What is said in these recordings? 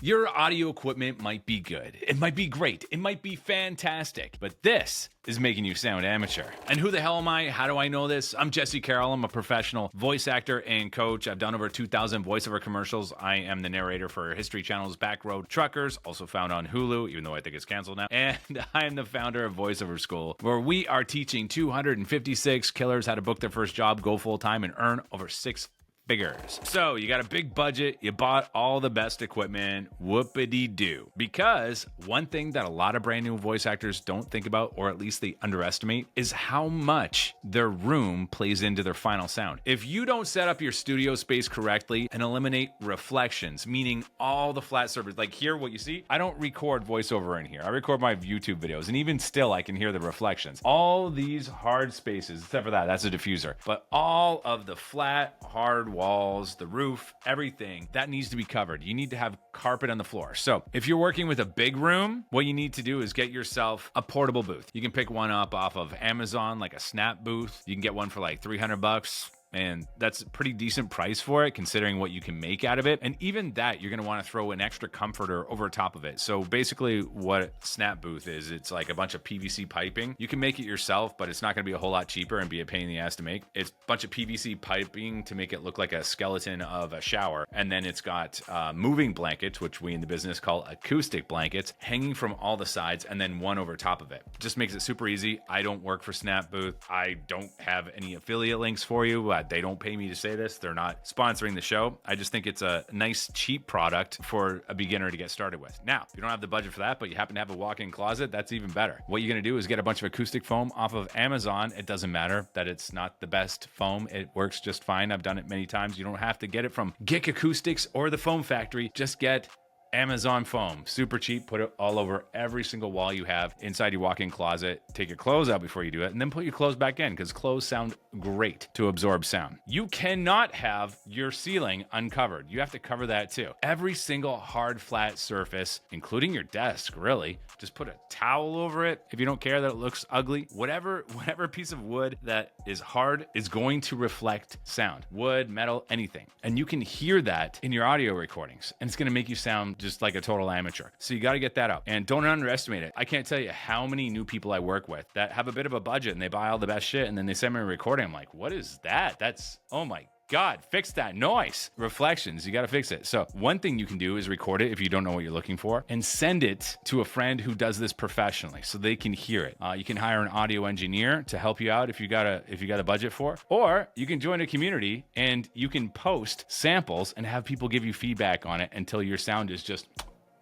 Your audio equipment might be good, it might be great, it might be fantastic, but this is making you sound amateur. And who the hell am I? How do I know this? I'm Jesse Carroll. I'm a professional voice actor and coach. I've done over 2,000 voiceover commercials. I am the narrator for History Channel's Backroad Truckers, also found on Hulu, even though I think it's canceled now. And I am the founder of VoiceOver School, where we are teaching 256 killers how to book their first job, go full-time, and earn over six figures. So you got a big budget, you bought all the best equipment, whoopity-doo. Because one thing that a lot of brand new voice actors don't think about, or at least they underestimate, is how much their room plays into their final sound. If you don't set up your studio space correctly and eliminate reflections, meaning all the flat surfaces, like here, what you see, I don't record voiceover in here. I record my YouTube videos, and even still, I can hear the reflections. All these hard spaces, except for that, that's a diffuser, but all of the flat, hard walls, the roof, everything, that needs to be covered. You need to have carpet on the floor. So if you're working with a big room, what you need to do is get yourself a portable booth. You can pick one up off of Amazon, like a Snap booth. You can get one for like $300. And that's a pretty decent price for it, considering what you can make out of it. And even that, you're going to want to throw an extra comforter over top of it. So basically what Snap Booth is, it's like a bunch of PVC piping. You can make it yourself, but it's not going to be a whole lot cheaper and be a pain in the ass to make. It's a bunch of PVC piping to make it look like a skeleton of a shower. And then it's got moving blankets, which we in the business call acoustic blankets, hanging from all the sides, and then one over top of it. Just makes it super easy. I don't work for Snap Booth. I don't have any affiliate links for you. They don't pay me to say this. They're not sponsoring the show. I just think it's a nice, cheap product for a beginner to get started with. Now, if you don't have the budget for that, but you happen to have a walk-in closet, that's even better. What you're going to do is get a bunch of acoustic foam off of Amazon. It doesn't matter that it's not the best foam. It works just fine. I've done it many times. You don't have to get it from Gick Acoustics or the Foam Factory. Just get Amazon foam, super cheap. Put it all over every single wall you have inside your walk-in closet. Take your clothes out before you do it, and then put your clothes back in, because clothes sound great to absorb sound. You cannot have your ceiling uncovered. You have to cover that too. Every single hard, flat surface, including your desk, really, just put a towel over it. If you don't care that it looks ugly, whatever piece of wood that is hard is going to reflect sound. Wood, metal, anything. And you can hear that in your audio recordings, and it's going to make you sound just like a total amateur. So you got to get that out, and don't underestimate it. I can't tell you how many new people I work with that have a bit of a budget and they buy all the best shit, and then they send me a recording. I'm like, what is that? That's, oh my God, fix that noise. Reflections, you got to fix it. So one thing you can do is record it if you don't know what you're looking for, and send it to a friend who does this professionally so they can hear it. You can hire an audio engineer to help you out if you got a budget for, or you can join a community and you can post samples and have people give you feedback on it until your sound is just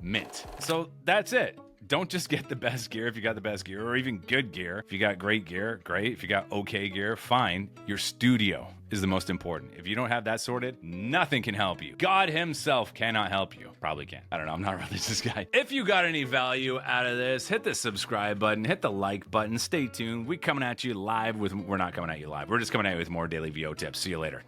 mint. So that's it. Don't just get the best gear if you got the best gear, or even good gear. If you got great gear, great. If you got okay gear, fine. Your studio is the most important. If you don't have that sorted, nothing can help you. God himself cannot help you. Probably can. I don't know. I'm not a religious guy. If you got any value out of this, hit the subscribe button, hit the like button. Stay tuned. We're not coming at you live. We're just coming at you with more daily VO tips. See you later.